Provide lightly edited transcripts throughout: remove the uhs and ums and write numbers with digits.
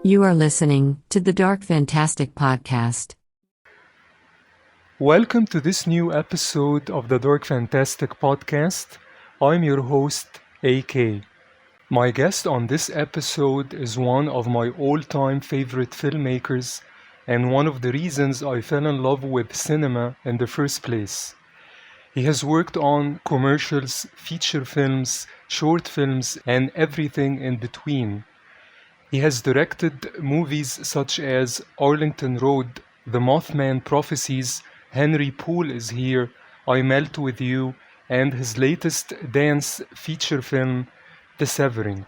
You are listening to the Dark Fantastic Podcast. Welcome to this new episode of the Dark Fantastic Podcast. I'm your host, AK. My guest on this episode is one of my all-time favorite filmmakers and one of the reasons I fell in love with cinema in the first place. He has worked on commercials, feature films, short films, and everything in between. He has directed movies such as Arlington Road, The Mothman Prophecies, Henry Poole is Here, I Melt With You, and his latest dance feature film, The Severing.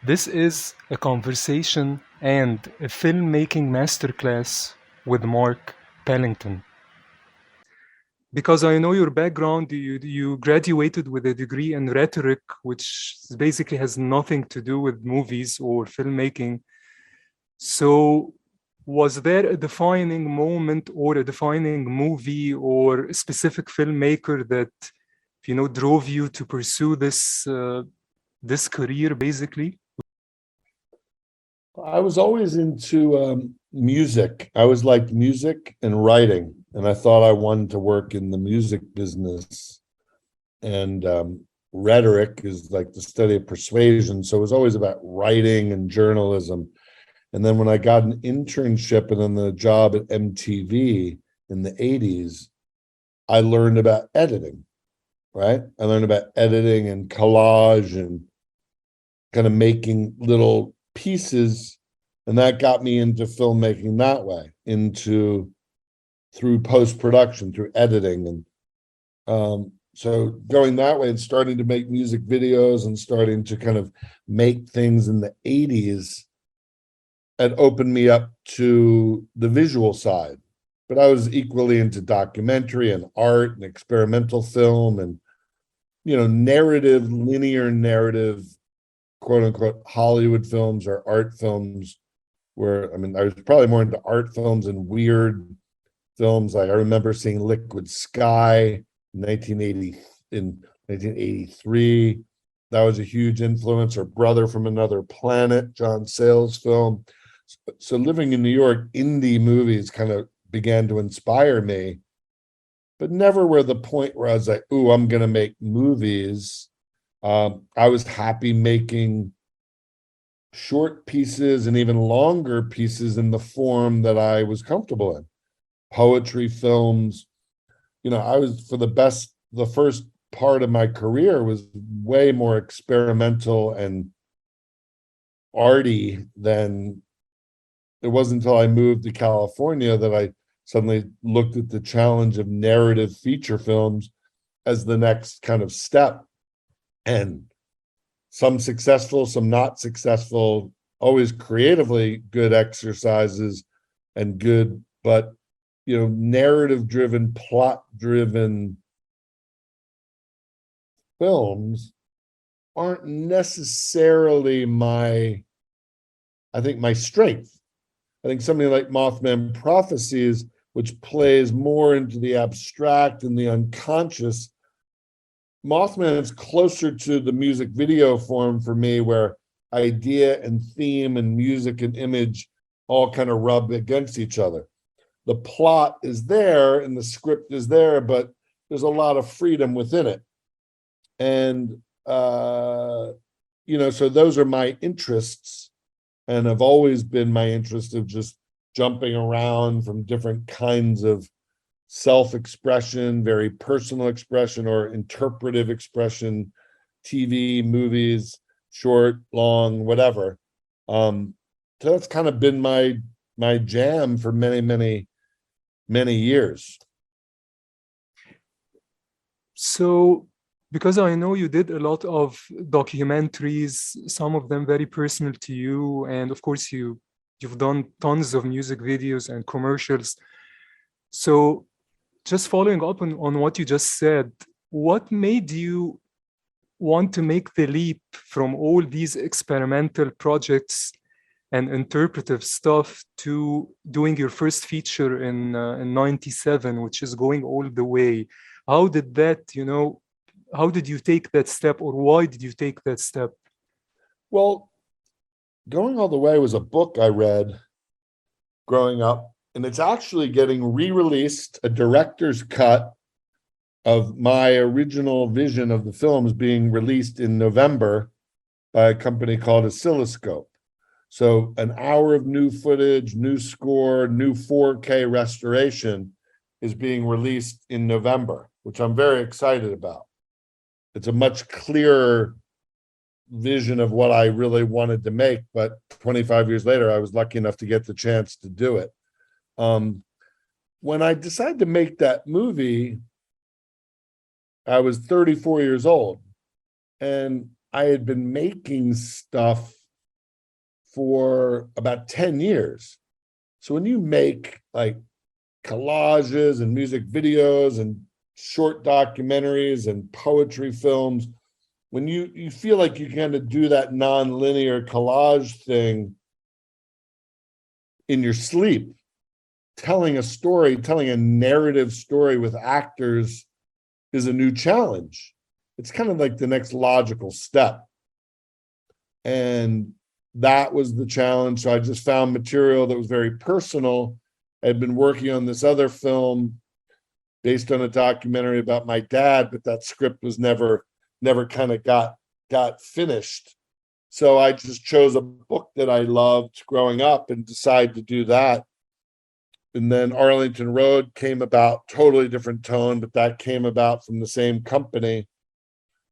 This is a conversation and a filmmaking masterclass with Mark Pellington. Because I know your background, you graduated with a degree in rhetoric, which basically has nothing to do with movies or filmmaking. So was there a defining moment or a defining movie or a specific filmmaker that, drove you to pursue this career, basically? I was always into music. I always liked music and writing, and I thought I wanted to work in the music business. And rhetoric is like the study of persuasion, so it was always about writing and journalism. And then when I got an internship and then the job at MTV in the 80s, I learned about editing, right? I learned about editing and collage and kind of making little pieces, and that got me into filmmaking that way, through post-production, through editing. And so going that way and starting to make music videos and starting to kind of make things in the 80s had opened me up to the visual side. But I was equally into documentary and art and experimental film and, narrative, linear narrative, quote unquote, Hollywood films or art films I was probably more into art films and weird films. Like I remember seeing Liquid Sky in 1983. That was a huge influence. Or Brother from Another Planet, John Sayles' film. So living in New York, indie movies kind of began to inspire me, but never were the point where I was like, ooh, I'm going to make movies. I was happy making short pieces and even longer pieces in the form that I was comfortable in. Poetry films. I was, the first part of my career was way more experimental and arty than it wasn't until I moved to California that I suddenly looked at the challenge of narrative feature films as the next kind of step. And some successful, some not successful, always creatively good exercises and good, but, narrative-driven, plot-driven films aren't necessarily my strength. I think something like Mothman Prophecies, which plays more into the abstract and the unconscious. Mothman is closer to the music video form for me, where idea and theme and music and image all kind of rub against each other. The plot is there and the script is there, but there's a lot of freedom within it. And, so those are my interests, and have always been my interest of just jumping around from different kinds of self-expression, very personal expression or interpretive expression, TV, movies, short, long, whatever. So that's kind of been my jam for many, many, many years. So, because I know you did a lot of documentaries, some of them very personal to you, and of course you've done tons of music videos and commercials. So just following up on what you just said, what made you want to make the leap from all these experimental projects and interpretive stuff to doing your first feature in 97, which is going all the way? How did you take that step, or why did you take that step? Well, Going All the Way was a book I read growing up, and it's actually getting re-released, a director's cut of my original vision of the film is being released in November by a company called Oscilloscope. So an hour of new footage, new score, new 4K restoration is being released in November, which I'm very excited about. It's a much clearer vision of what I really wanted to make, but 25 years later, I was lucky enough to get the chance to do it. When I decided to make that movie, I was 34 years old, and I had been making stuff for about 10 years. So when you make like collages and music videos and short documentaries and poetry films, when you feel like you kind of do that non-linear collage thing in your sleep, telling a story, telling a narrative story with actors is a new challenge. It's kind of like the next logical step. And that was the challenge. So I just found material that was very personal. I'd been working on this other film based on a documentary about my dad, but that script was never kind of got finished. So I just chose a book that I loved growing up and decided to do that. And then Arlington Road came about, totally different tone, but that came about from the same company,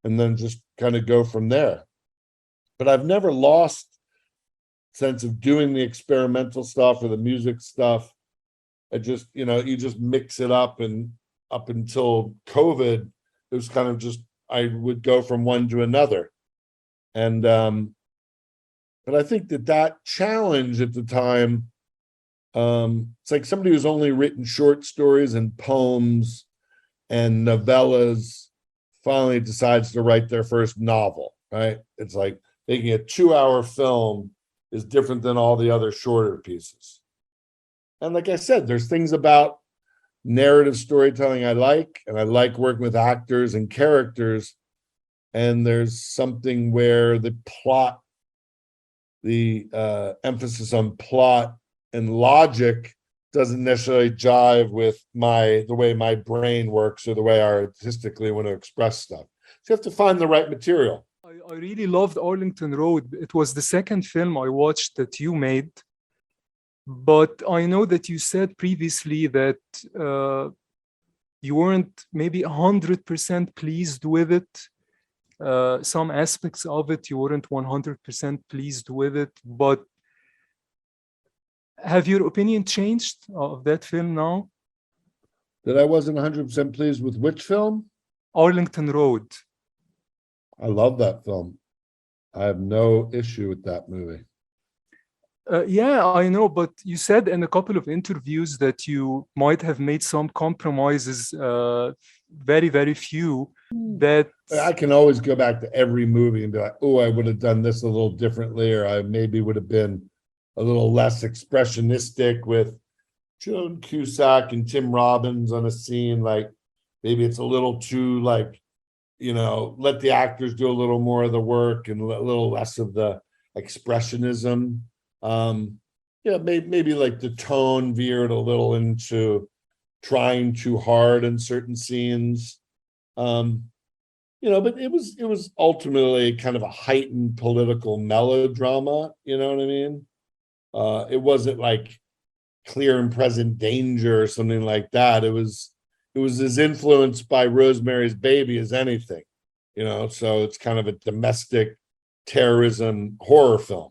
and then just kind of go from there. But I've never lost sense of doing the experimental stuff or the music stuff. I just, you just mix it up, and up until COVID, it was kind of just, I would go from one to another. And, but I think that challenge at the time, it's like somebody who's only written short stories and poems and novellas finally decides to write their first novel, right? It's like making a 2-hour film is different than all the other shorter pieces. And like I said, there's things about narrative storytelling I like, and I like working with actors and characters. And there's something where the plot, the emphasis on plot and logic doesn't necessarily jive with the way my brain works or the way I artistically want to express stuff. So you have to find the right material. I really loved Arlington Road. It was the second film I watched that you made. But I know that you said previously that you weren't maybe 100% pleased with it. Some aspects of it, you weren't 100% pleased with it. But have your opinion changed of that film now? That I wasn't 100% pleased with which film? Arlington Road. I love that film. I have no issue with that movie. Yeah, I know, but you said in a couple of interviews that you might have made some compromises, very, very few, that... I can always go back to every movie and be like, oh, I would have done this a little differently, or I maybe would have been a little less expressionistic with Joan Cusack and Tim Robbins on a scene. Like, maybe it's a little too, like, let the actors do a little more of the work and a little less of the expressionism. Maybe like the tone veered a little into trying too hard in certain scenes. But it was ultimately kind of a heightened political melodrama, you know what I mean? It wasn't like Clear and Present Danger or something like that. It was as influenced by Rosemary's Baby as anything, so it's kind of a domestic terrorism horror film.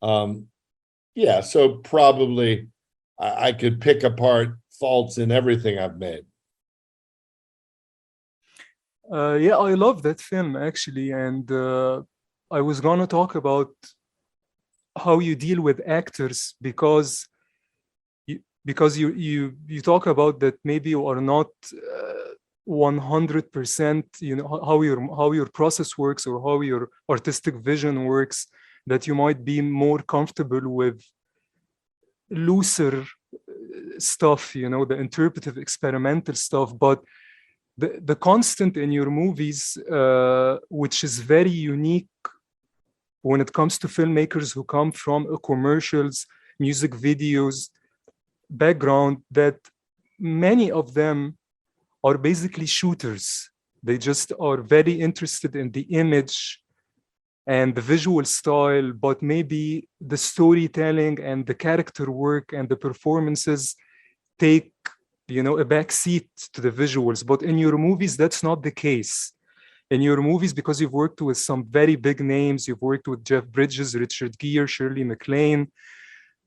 So probably I could pick apart faults in everything I've made. I love that film actually, and I was gonna talk about how you deal with actors because you talk about that maybe you are not 100%, how your process works or how your artistic vision works, that you might be more comfortable with looser stuff, the interpretive experimental stuff, but the constant in your movies, which is very unique when it comes to filmmakers who come from a commercials, music videos background, that many of them are basically shooters. They just are very interested in the image and the visual style, but maybe the storytelling and the character work and the performances take, a back seat to the visuals. But in your movies, that's not the case. In your movies, because you've worked with some very big names, you've worked with Jeff Bridges, Richard Gere, Shirley MacLaine,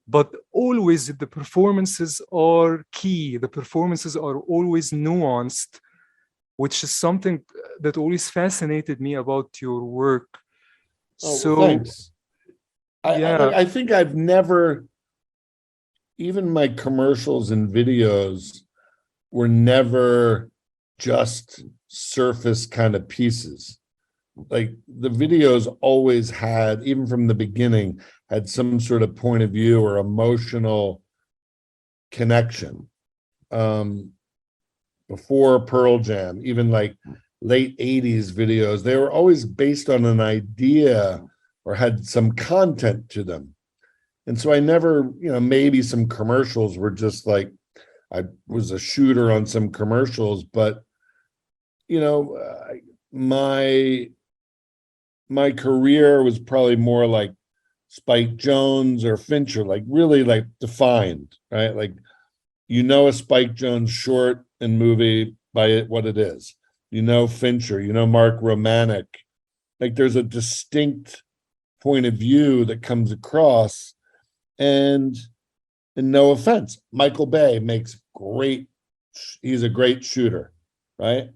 but always the performances are key. The performances are always nuanced, which is something that always fascinated me about your work. Well, thanks. Yeah. I think I've never, even my commercials and videos were never just surface kind of pieces. Like the videos always had, even from the beginning, had some sort of point of view or emotional connection. Before Pearl Jam, even like late 80s videos, they were always based on an idea or had some content to them. And so I never, maybe some commercials were just like, I was a shooter on some commercials, but, my career was probably more like Spike Jonze or Fincher, like really like defined, right? Like, a Spike Jonze short and movie by what it is. Fincher, Mark Romanek. Like there's a distinct point of view that comes across. And no offense, Michael Bay he's a great shooter, right?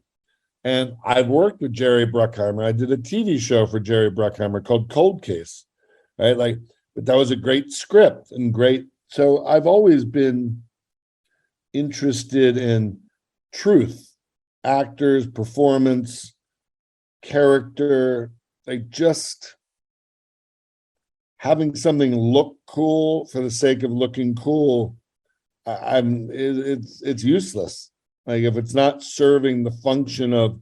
And I've worked with Jerry Bruckheimer. I did a TV show for Jerry Bruckheimer called Cold Case, right? But that was a great script and great. So I've always been interested in truth, actors, performance, character, like just having something look cool for the sake of looking cool. It's useless. Like if it's not serving the function of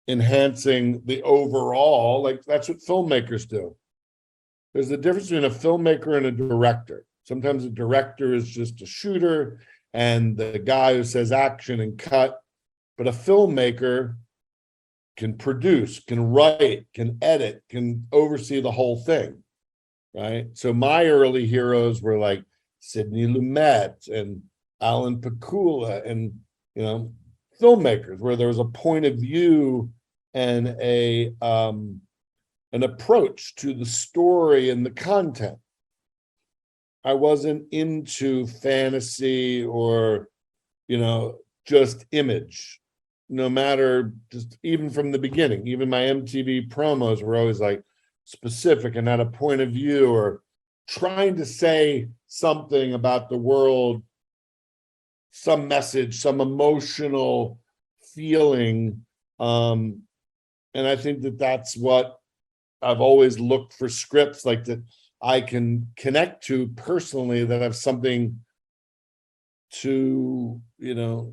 enhancing the overall, like that's what filmmakers do. There's a difference between a filmmaker and a director. Sometimes a director is just a shooter and the guy who says action and cut, but a filmmaker can produce, can write, can edit, can oversee the whole thing, right? So my early heroes were like Sidney Lumet and Alan Pakula and, filmmakers where there was a point of view and an approach to the story and the content. I wasn't into fantasy or, just image, no matter, just even from the beginning. Even my MTV promos were always like specific and had a point of view or trying to say something about the world, some message, some emotional feeling. And I think that that's what I've always looked for, scripts like that I can connect to personally, that have something to,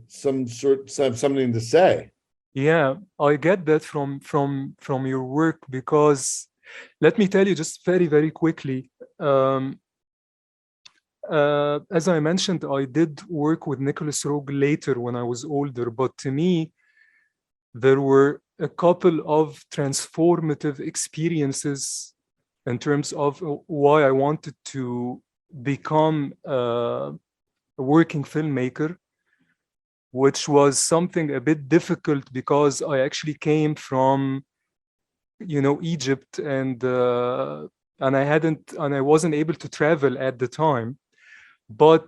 something to say. Yeah, I get that from your work, because let me tell you just very, very quickly. As I mentioned, I did work with Nicholas Roeg later when I was older, but to me, there were a couple of transformative experiences in terms of why I wanted to become a working filmmaker, which was something a bit difficult because I actually came from, Egypt, and I wasn't able to travel at the time. But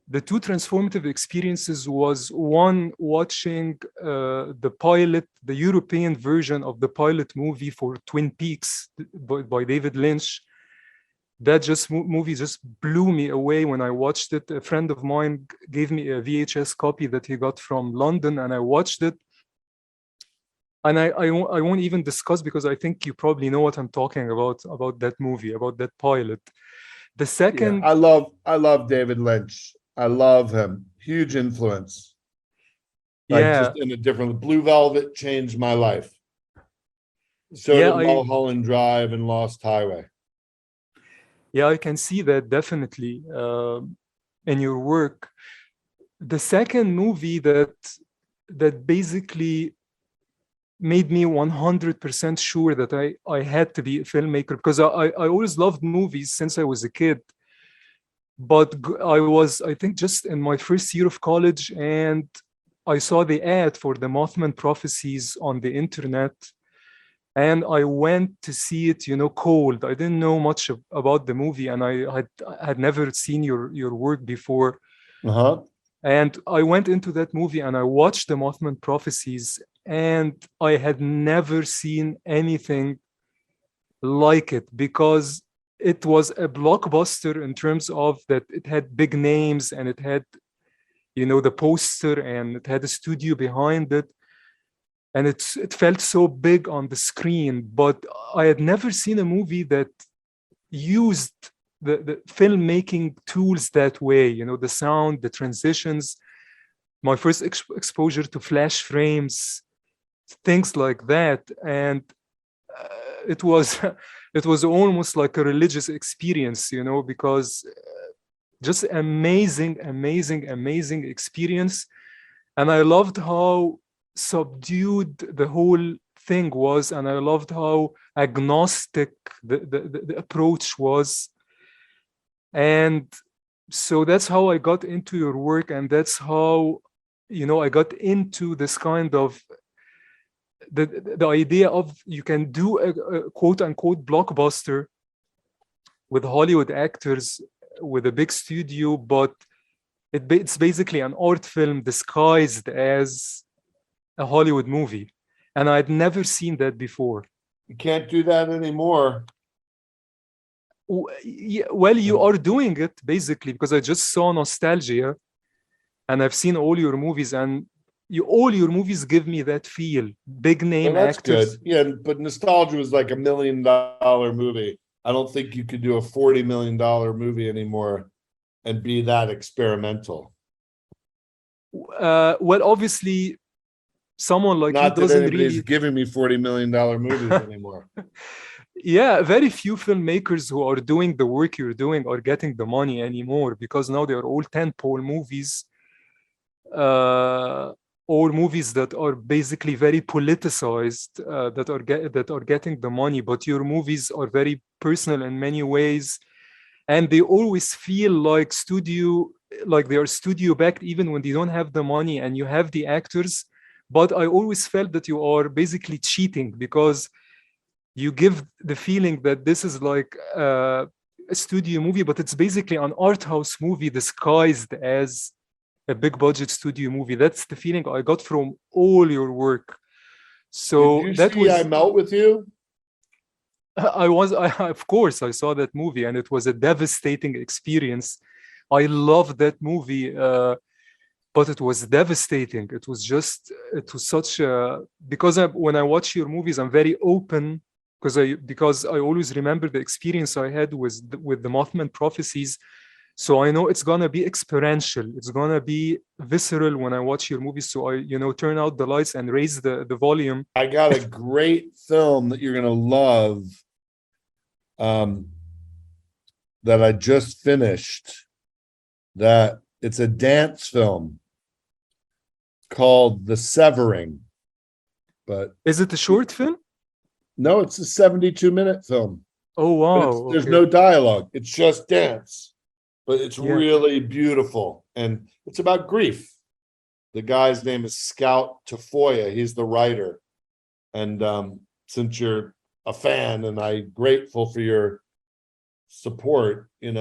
the two transformative experiences was one, watching the European version of the pilot movie for Twin Peaks by David Lynch. That movie just blew me away when I watched it. A friend of mine gave me a VHS copy that he got from London, and I watched it. And I won't even discuss, because I think you probably know what I'm talking about that movie, about that pilot. The second, I love David Lynch. I love him. Huge influence. like Yeah, just in a different. Blue Velvet changed my life. So yeah, did Mulholland Drive and Lost Highway. I can see that definitely in your work. The second movie that basically made me 100% sure that I had to be a filmmaker, because I always loved movies since I was a kid. But I was, I think, just in my first year of college, and I saw the ad for the Mothman prophecies on the internet, and I went to see it, cold. I didn't know much about the movie, and I had never seen your work before. Uh-huh. And I went into that movie and I watched the Mothman prophecies, and I had never seen anything like it, because it was a blockbuster in terms of that it had big names, and it had, the poster, and it had a studio behind it, and it felt so big on the screen. But I had never seen a movie that used the filmmaking tools that way, the sound, the transitions, my first exposure to flash frames, things like that. And it was it was almost like a religious experience, because just amazing experience. And I loved how subdued the whole thing was, and I loved how agnostic the approach was. And so that's how I got into your work, and that's how, I got into this kind of the idea of you can do a quote unquote blockbuster with Hollywood actors, with a big studio, but it's basically an art film disguised as a Hollywood movie. And I'd never seen that before. You can't do that anymore. Well, you are doing it basically, because I just saw Nostalgia, and I've seen all your movies, and all your movies give me that feel. Big name Well, that's actors. good. Yeah, but Nostalgia was like $1 million movie. I don't think you could do a $40 million movie anymore and be that experimental. Well, obviously, someone like you Not that doesn't anybody's really. giving me $40 million movies anymore. Yeah, very few filmmakers who are doing the work you're doing are getting the money anymore, because now they are all tentpole movies, or movies that are basically very politicized, that are getting the money. But your movies are very personal in many ways, and they always feel like they are studio backed, even when they don't have the money and you have the actors. But I always felt that you are basically cheating, because you give the feeling that this is like a studio movie, but it's basically an art house movie disguised as a big budget studio movie. That's the feeling I got from all your work. So Did you that see I was, Melt With You? of course, I saw that movie, and it was a devastating experience. I loved that movie, but it was devastating. It was such a, because when I watch your movies, I'm very open, because I always remember the experience I had with the Mothman prophecies. So I know it's gonna be experiential. It's gonna be visceral when I watch your movies. So I, turn out the lights and raise the volume. I got a great film that you're gonna love, that I just finished. That it's a dance film called The Severing. But Is it a short film? no, it's a 72-minute film. Oh wow! There's Okay. no dialogue. It's just dance, but it's Yeah. really beautiful, and it's about grief. The guy's name is Scout Tafoya. He's the writer, and since you're a fan, and I'm grateful for your support, I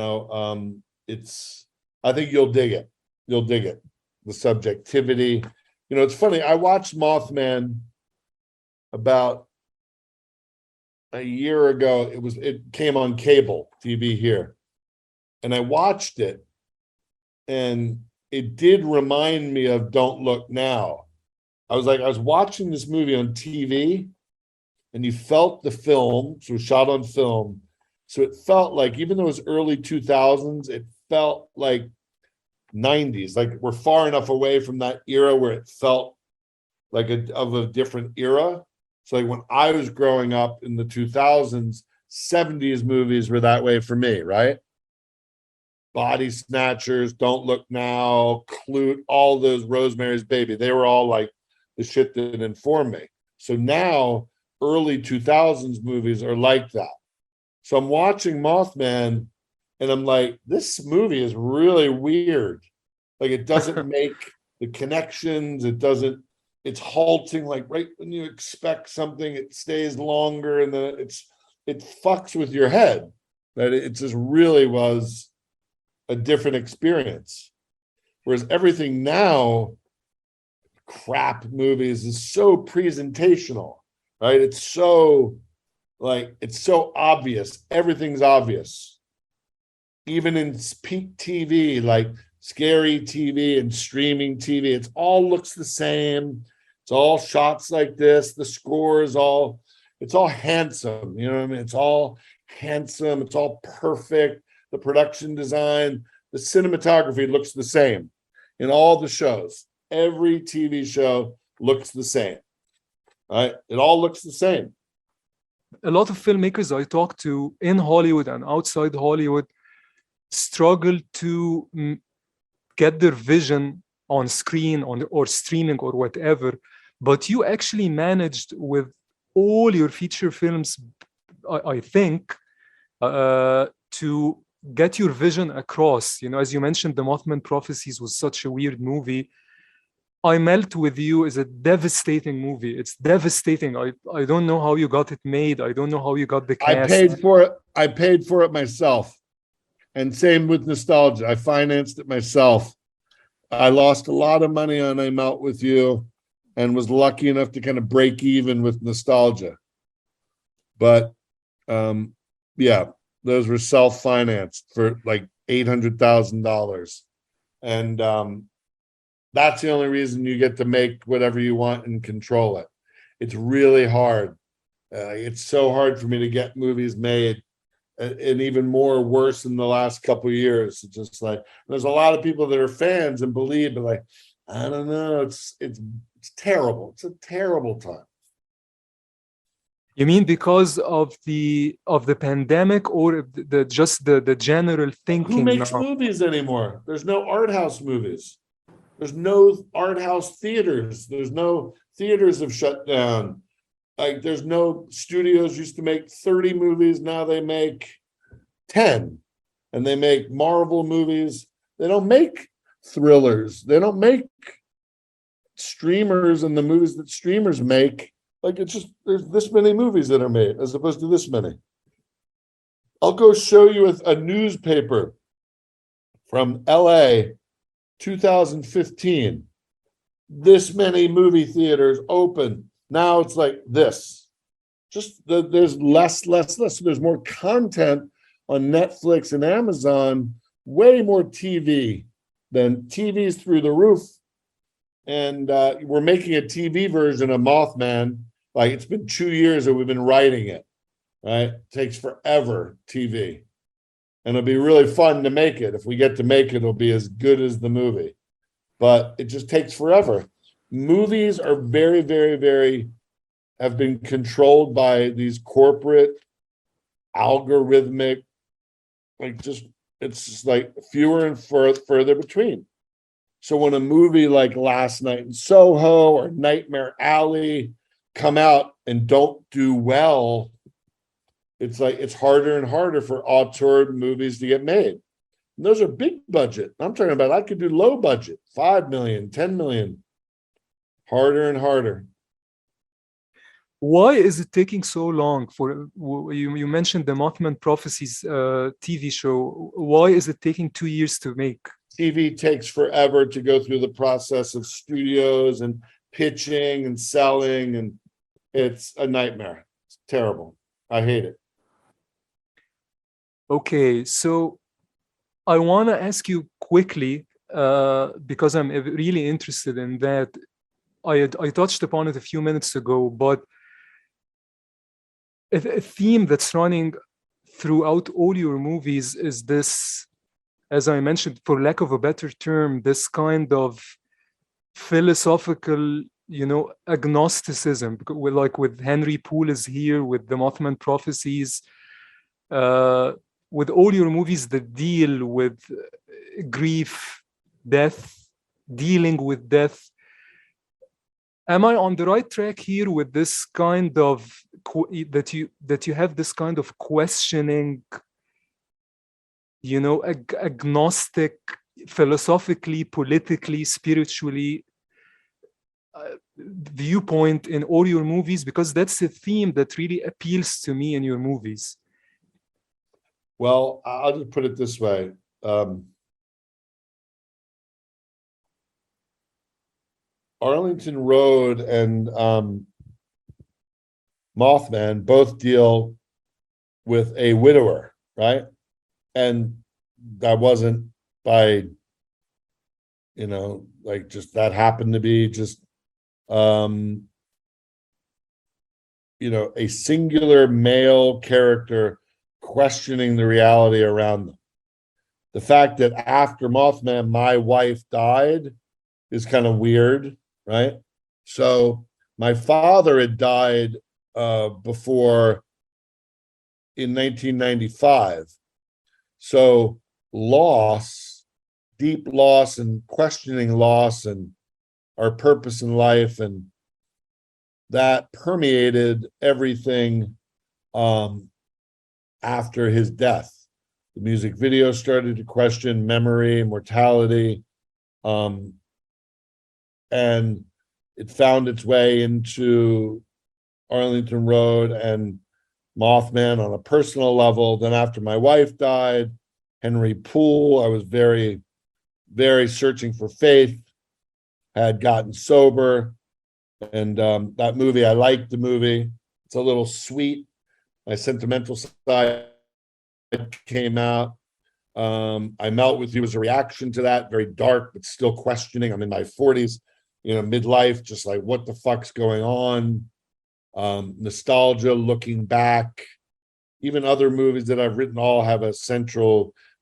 think you'll dig it. You'll dig it. The subjectivity. It's funny. I watched Mothman about a year ago. It came on cable TV here, and I watched it, and it did remind me of Don't Look Now. I was watching this movie on TV, and you felt the film, so it was shot on film. So it felt like, even though it was early 2000s, it felt like 90s. Like we're far enough away from that era where it felt like of a different era. So like when I was growing up in the 2000s, 70s movies were that way for me, right? Body Snatchers, Don't Look Now, Clute, all those, Rosemary's Baby, they were all like the shit that informed me. So now early 2000s movies are like that. So I'm watching Mothman and I'm like, this movie is really weird. Like it doesn't make the connections. It's halting, like right when you expect something, it stays longer, and then it fucks with your head. That it just really was a different experience. Whereas everything now, crap movies, is so presentational, right? It's so obvious. Everything's obvious. Even in peak TV, like scary TV and streaming TV, it all looks the same. It's all shots like this. The score is it's all handsome. You know what I mean? It's all handsome. It's all perfect. The production design, the cinematography looks the same in all the shows. Every TV show looks the same, right? It all looks the same. A lot of filmmakers I talk to in Hollywood and outside Hollywood struggle to get their vision on screen or streaming or whatever, but you actually managed with all your feature films, I think, to get your vision across. You know, as you mentioned, The Mothman Prophecies was such a weird movie. I Melt With You is a devastating movie. It's devastating. I don't know how you got it made. I don't know how you got the cast. I paid for it myself. And same with Nostalgia. I financed it myself. I lost a lot of money on I Melt With You and was lucky enough to kind of break even with Nostalgia. But yeah, those were self-financed for like $800,000. And that's the only reason you get to make whatever you want and control it. It's really hard. It's so hard for me to get movies made, and even more worse in the last couple of years. It's just like there's a lot of people that are fans and believe, but like, I don't know, it's terrible. It's a terrible time. You mean because of the pandemic, or the general thinking? Who makes movies anymore? There's no art house movies. There's no art house theaters. There's no theaters have shut down. Like there's no studios used to make 30 movies. Now they make 10, and they make Marvel movies. They don't make thrillers. They don't make streamers and the movies that streamers make. Like it's just, there's this many movies that are made as opposed to this many. I'll go show you a newspaper from LA, 2015. This many movie theaters open. Now it's like this. Just there's less. There's more content on Netflix and Amazon, way more TV than TV's through the roof. And we're making a TV version of Mothman. Like it's been 2 years that we've been writing it, right? It takes forever, TV. And it'll be really fun to make it. If we get to make it, it'll be as good as the movie. But it just takes forever. Movies are very, very, very, have been controlled by these corporate, algorithmic, like just, it's just like fewer and further between. So when a movie like Last Night in Soho or Nightmare Alley come out and don't do well, it's like it's harder and harder for auteur movies to get made. And those are big budget. I'm talking about I could do low budget, 5 million, 10 million. Harder and harder. Why is it taking so long for you mentioned the Mothman Prophecies TV show? Why is it taking 2 years to make? TV takes forever to go through the process of studios and pitching and selling, and it's a nightmare. It's terrible. I hate it. Okay, so I want to ask you quickly, because I'm really interested in that. I touched upon it a few minutes ago, but a theme that's running throughout all your movies is this, as I mentioned, for lack of a better term, this kind of philosophical agnosticism, because with Henry Poole is here with the Mothman prophecies, with all your movies that deal with grief, death, dealing with death. Am I on the right track here with this kind of that you have this kind of questioning, agnostic, philosophically, politically, spiritually viewpoint in all your movies? Because that's a theme that really appeals to me in your movies. Well, I'll just put it this way. Arlington Road and Mothman both deal with a widower, right? And that wasn't by, like just that happened to be just, a singular male character questioning the reality around them. The fact that after Mothman, my wife died is kind of weird, right? So my father had died before in 1995. So loss, deep loss and questioning loss and our purpose in life, and that permeated everything after his death. The music video started to question memory, mortality, and it found its way into Arlington Road and Mothman on a personal level. Then after my wife died, Henry Poole, I was very, very searching for faith, had gotten sober, and that movie, I liked the movie. It's a little sweet. My sentimental side came out. I Melt With You was a reaction to that, very dark, but still questioning. I'm in my 40s, midlife, just like, what the fuck's going on? Nostalgia, looking back. Even other movies that I've written all have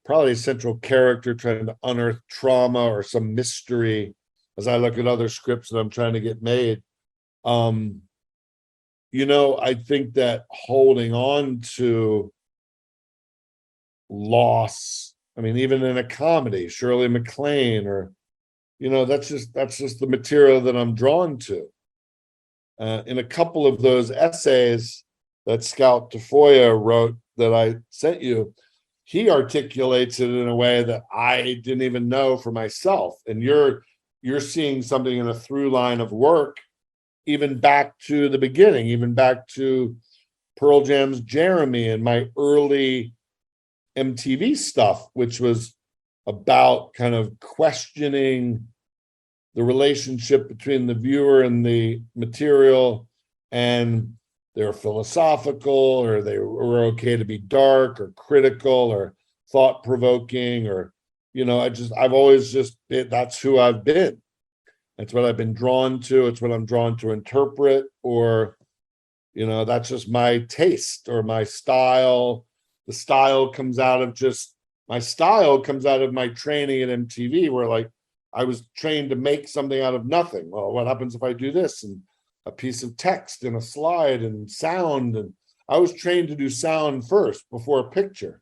probably a central character trying to unearth trauma or some mystery as I look at other scripts that I'm trying to get made. I think that holding on to loss, even in a comedy, Shirley MacLaine, or, that's just the material that I'm drawn to. In a couple of those essays that Scout Tafoya wrote that I sent you, he articulates it in a way that I didn't even know for myself. And you're seeing something in a through line of work, even back to the beginning, even back to Pearl Jam's Jeremy and my early MTV stuff, which was about kind of questioning the relationship between the viewer and the material, and they're philosophical, or they were okay to be dark or critical or thought-provoking, or, I've always that's who I've been. That's what I've been drawn to. It's what I'm drawn to interpret, or, that's just my taste or my style. The style comes out of my training at MTV, where I was trained to make something out of nothing. Well, what happens if I do this? And a piece of text and a slide and sound. And I was trained to do sound first before a picture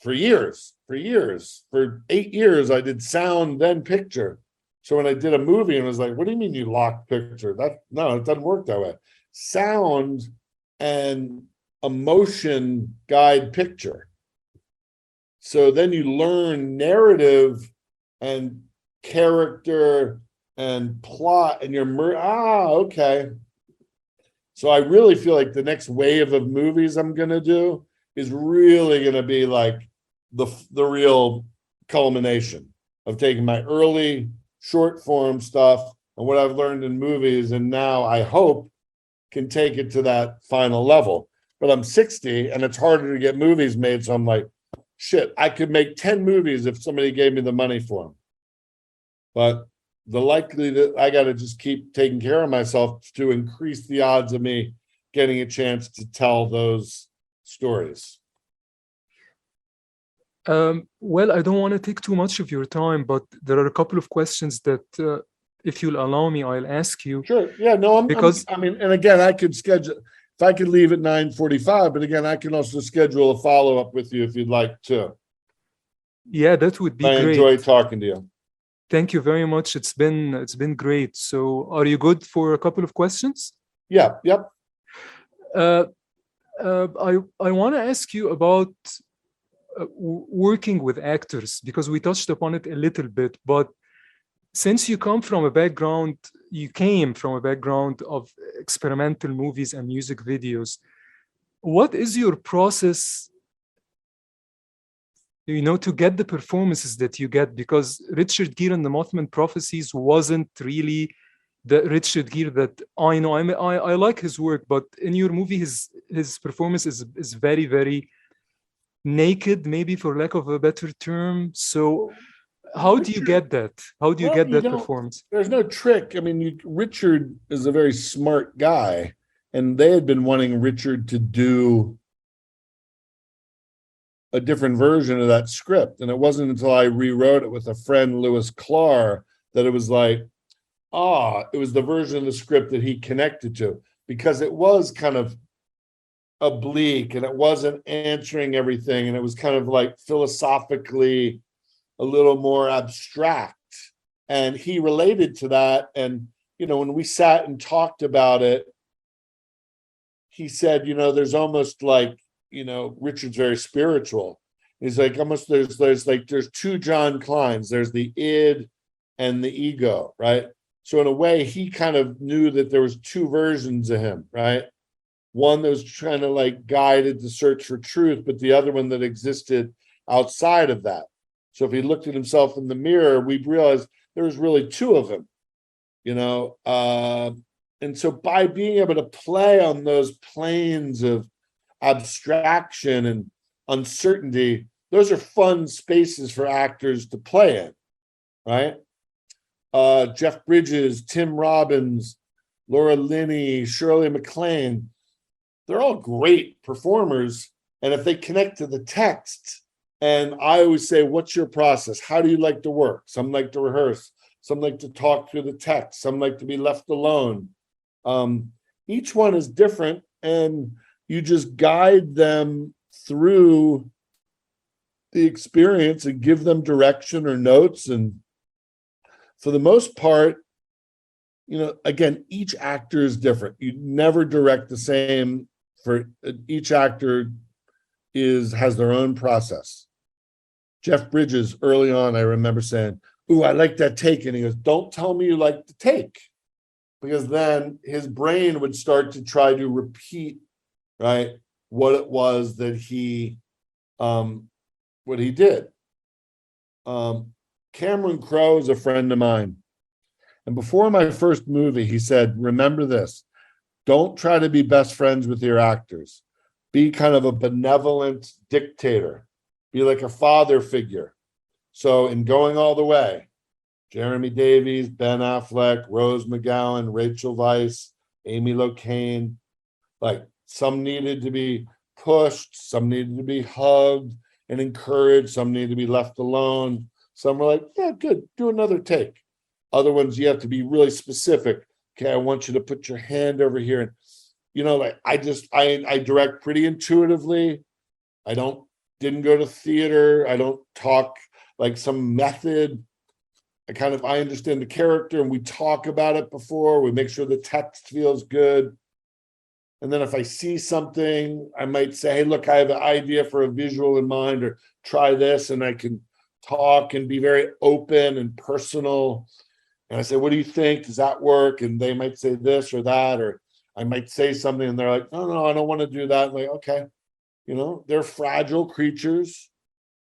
for years. For 8 years, I did sound, then picture. So when I did a movie and was like, what do you mean you lock picture? No, it doesn't work that way. Sound and emotion guide picture. So then you learn narrative and character and plot, and okay. So I really feel like the next wave of movies I'm going to do is really going to be like the real culmination of taking my early short form stuff and what I've learned in movies, and now I hope can take it to that final level. But I'm 60 and it's harder to get movies made, so I'm like, shit, I could make 10 movies if somebody gave me the money for them. But the likelihood, I got to just keep taking care of myself to increase the odds of me getting a chance to tell those stories. Well, I don't want to take too much of your time, but there are a couple of questions that if you'll allow me, I'll ask you. Sure. Yeah. No. Because I mean, and again, I could schedule if I could leave at 9:45, but again, I can also schedule a follow up with you if you'd like to. yeah, that would be I great. enjoy talking to you. Thank you very much. It's been great. So, are you good for a couple of questions? Yeah. Yep. Uh, I want to ask you about working with actors, because we touched upon it a little bit, but since you came from a background of experimental movies and music videos, what is your process, to get the performances that you get? Because Richard Gere in the Mothman Prophecies wasn't really the Richard Gere that I know. I like his work, but in your movie, his performance is very, very naked, maybe for lack of a better term. So how do you get that? How do you get that performance? There's no trick. I mean, Richard is a very smart guy, and they had been wanting Richard to do a different version of that script. And it wasn't until I rewrote it with a friend, Lewis Clark, that it was like, it was the version of the script that he connected to, because it was kind of oblique and it wasn't answering everything. And it was kind of like philosophically a little more abstract. And he related to that. And, when we sat and talked about it, he said, there's almost like, Richard's very spiritual. He's like, almost there's two John Kleins. There's the id and the ego, right? So in a way, he kind of knew that there was two versions of him, right? One that was trying to like guided the search for truth, but the other one that existed outside of that. So if he looked at himself in the mirror, we'd realize there was really two of him, and so by being able to play on those planes of abstraction and uncertainty, those are fun spaces for actors to play in, right? Jeff Bridges, Tim Robbins, Laura Linney, Shirley MacLaine, they're all great performers. And if they connect to the text, and I always say, what's your process? How do you like to work? Some like to rehearse. Some like to talk through the text. Some like to be left alone. Each one is different, and you just guide them through the experience and give them direction or notes. And for the most part, again, each actor is different. You never direct the same. For each actor has their own process. Jeff Bridges, early on, I remember saying, "Ooh, I like that take." And he goes, "Don't tell me you like the take." Because then his brain would start to try to repeat, right, what it was that he did. Cameron Crowe is a friend of mine. And before my first movie, he said, "Remember this, don't try to be best friends with your actors. Be kind of a benevolent dictator. Be like a father figure." So in Going All the Way, Jeremy Davies, Ben Affleck, Rose McGowan, Rachel Weisz, Amy Locane, like some needed to be pushed, some needed to be hugged and encouraged, some needed to be left alone. Some were like, "Yeah, good, do another take." Other ones, you have to be really specific. "Okay, I want you to put your hand over here." And, like I direct pretty intuitively. I didn't go to theater. I don't talk like some method. I understand the character, and we talk about it before. We make sure the text feels good. And then if I see something, I might say, "Hey, look, I have an idea for a visual in mind," or "Try this," and I can talk and be very open and personal. And I say, "What do you think? Does that work?" And they might say this or that, or I might say something and they're like, no, I don't want to do that." I'm like, okay, they're fragile creatures,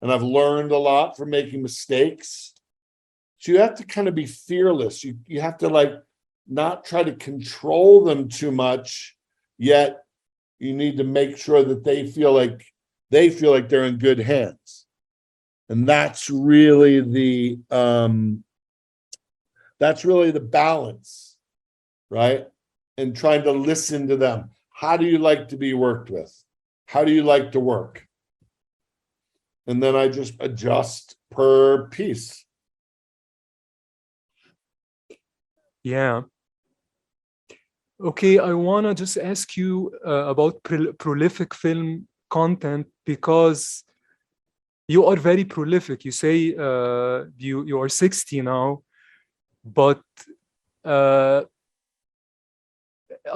and I've learned a lot from making mistakes. So you have to kind of be fearless. You have to like not try to control them too much, yet you need to make sure that they feel like they're in good hands. And that's really the balance, right? And trying to listen to them. How do you like to be worked with? How do you like to work? And then I just adjust per piece. Yeah. Okay, I want to just ask you about prolific film content, because you are very prolific. You say you are 60 now, but uh,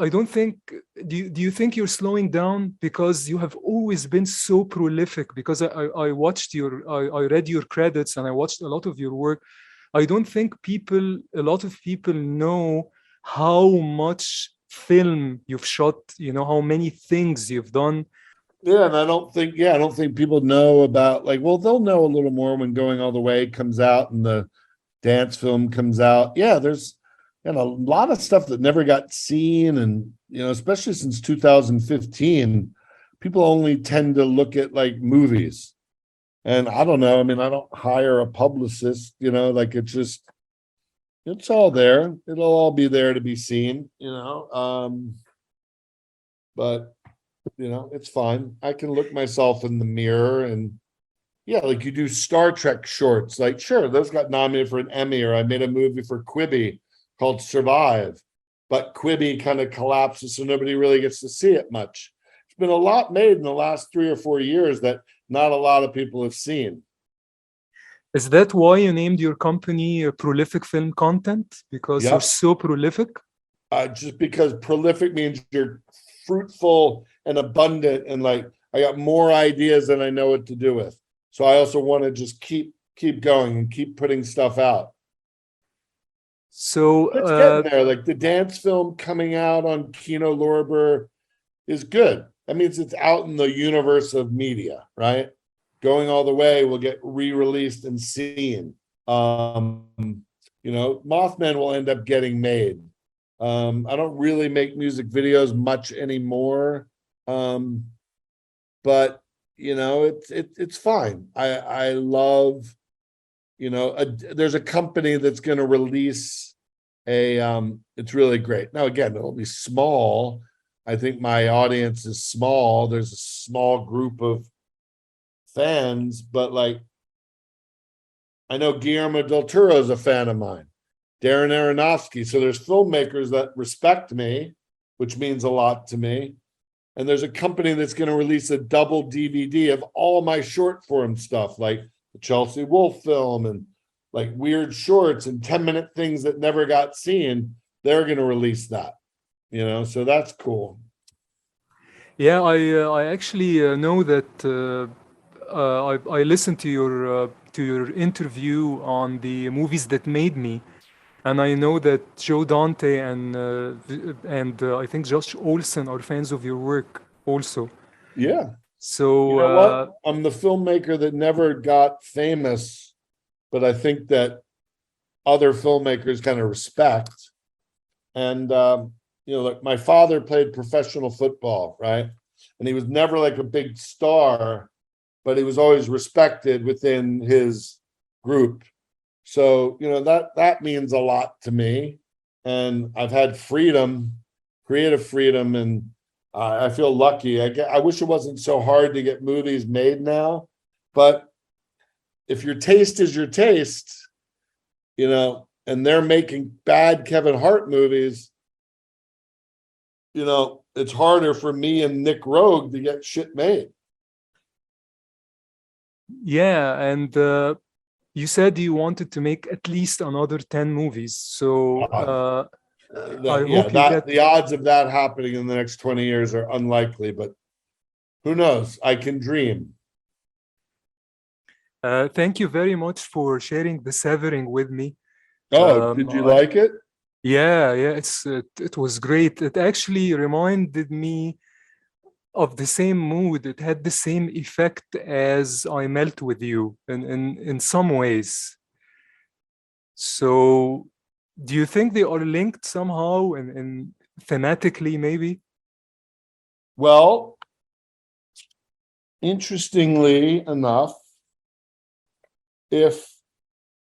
I don't think, do you think you're slowing down because you have always been so prolific? Because I watched I read your credits and I watched a lot of your work. I don't think a lot of people know how much film you've shot, how many things you've done. Yeah, and I don't think people know about, like, well, they'll know a little more when Going All the Way comes out and the dance film comes out. Yeah, there's a lot of stuff that never got seen, and especially since 2015, people only tend to look at like movies. And I don't know. I mean, I don't hire a publicist, like it's all there. It'll all be there to be seen. But it's fine. I can look myself in the mirror and yeah, like you do Star Trek shorts. Like, sure, those got nominated for an Emmy, or I made a movie for Quibi called Survive, but Quibi kind of collapses, so nobody really gets to see it much. There's been a lot made in the last 3 or 4 years that not a lot of people have seen. Is that why you named your company Prolific Film Content? Because you're Yep. so prolific? Just because prolific means you're fruitful and abundant, and like I got more ideas than I know what to do with. So I also want to just keep going and keep putting stuff out. So It's getting there. Like the dance film coming out on Kino Lorber is good. That means it's out in the universe of media, right? Going All the Way will get re-released and seen. Mothman will end up getting made. I don't really make music videos much anymore. But it's fine. I love, there's a company that's going to release it's really great. Now, again, it'll be small. I think my audience is small. There's a small group of fans, but like, I know Guillermo del Toro is a fan of mine, Darren Aronofsky. So there's filmmakers that respect me, which means a lot to me. And there's a company that's going to release a double DVD of all my short form stuff, like the Chelsea Wolfe film and like weird shorts and 10-minute things that never got seen. They're going to release that, so that's cool. yeah, I actually know that I listened to your interview on the movies that made me, and I know that Joe Dante and I think Josh Olson are fans of your work also. Yeah. So You know what? I'm the filmmaker that never got famous, but I think that other filmmakers kind of respect. And, like my father played professional football, right? And he was never like a big star, but he was always respected within his group. So, that means a lot to me. And I've had freedom, creative freedom, and I feel lucky. I wish it wasn't so hard to get movies made now, but if your taste is your taste, and they're making bad Kevin Hart movies, it's harder for me and Nick Rogue to get shit made. Yeah, and you said you wanted to make at least another 10 movies. So I hope you get... the odds of that happening in the next 20 years are unlikely, but who knows? I can dream. Thank you very much for sharing the Severing with me. Did you like it? Yeah, it was great. It actually reminded me of the same mood. It had the same effect as I Melt with You in some ways. So do you think they are linked somehow and thematically maybe? Well, interestingly enough, if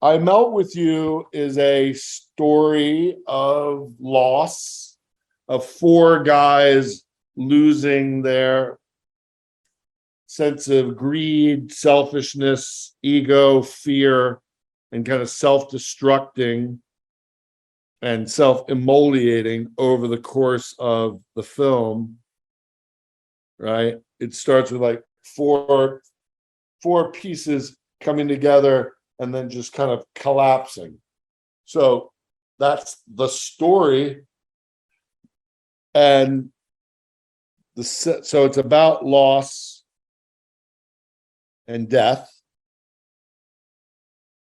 I Melt with You is a story of loss, of 4 guys losing their sense of greed, selfishness, ego, fear, and kind of self-destructing. and self-immolating over the course of the film, right? It starts with like four pieces coming together and then just kind of collapsing. So that's the story. And so it's about loss and death,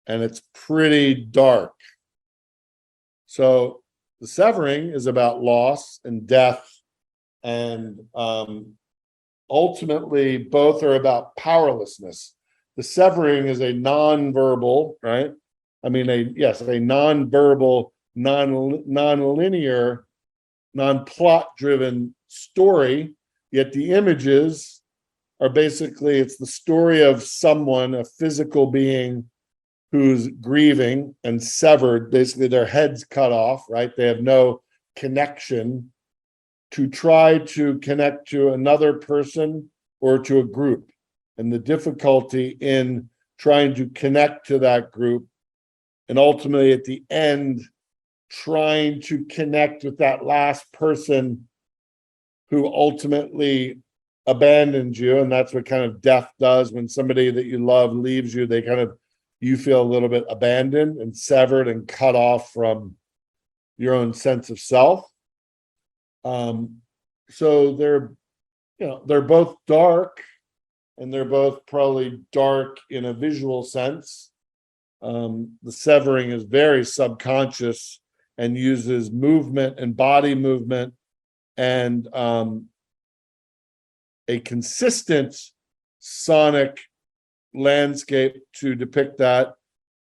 and it's pretty dark. So the severing is about loss and death, and ultimately both are about powerlessness. The severing is a non-verbal, right? I mean, a non-verbal, non-linear, non-plot-driven story, yet the images are basically, it's the story of someone, a physical being who's grieving and severed, basically their head's cut off, right? They have no connection, to try to connect to another person or to a group. And the difficulty in trying to connect to that group, and ultimately at the end, trying to connect with that last person who ultimately abandons you. And that's what kind of death does. When somebody that you love leaves you, you feel a little bit abandoned and severed and cut off from your own sense of self. So they're both dark, and they're both probably dark in a visual sense. The severing is very subconscious and uses movement and body movement and a consistent sonic landscape to depict that,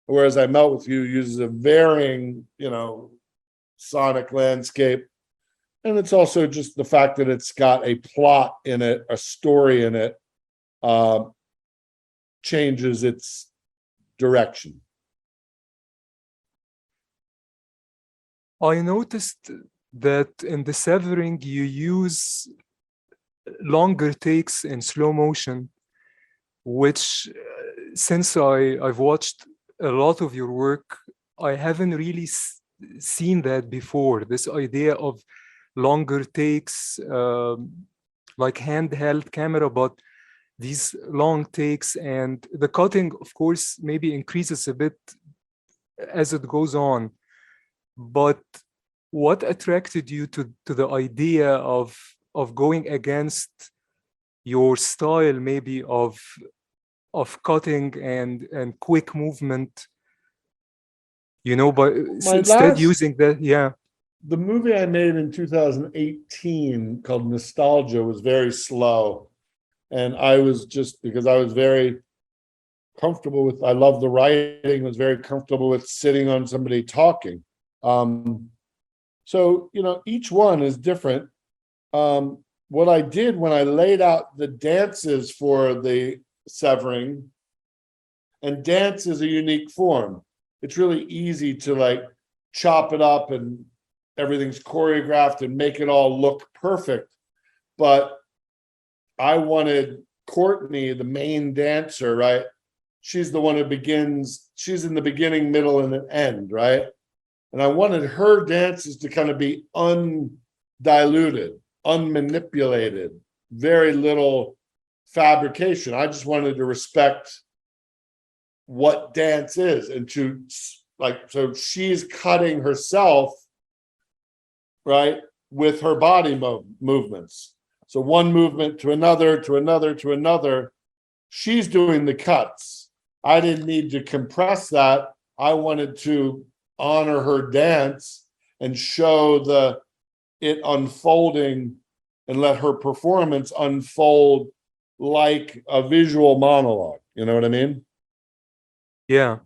whereas I Melt With You uses a varying, sonic landscape. And it's also just the fact that it's got a plot in it, a story in it, changes its direction. I noticed that in the severing, you use longer takes in slow motion, which since I've watched a lot of your work, I haven't really seen that before. This idea of longer takes, like handheld camera, but these long takes, and the cutting, of course, maybe increases a bit as it goes on. But what attracted you to the idea of going against your style, maybe of cutting and quick movement, but instead using that, yeah. The movie I made in 2018 called Nostalgia was very slow. And I was just, because I was very comfortable with, I love the writing, was very comfortable with sitting on somebody talking. So, each one is different. What I did when I laid out the dances for the severing, and dance is a unique form. It's really easy to chop it up and everything's choreographed and make it all look perfect. But I wanted Courtney, the main dancer, right? She's the one who begins, she's in the beginning, middle, and the end, right? And I wanted her dances to kind of be undiluted, unmanipulated, very little fabrication. I just wanted to respect what dance is, and to so she's cutting herself, right, with her body movements. So one movement to another, to another, to another. She's doing the cuts. I didn't need to compress that. I wanted to honor her dance and show it unfolding and let her performance unfold like a visual monologue. You know what I mean? Yeah.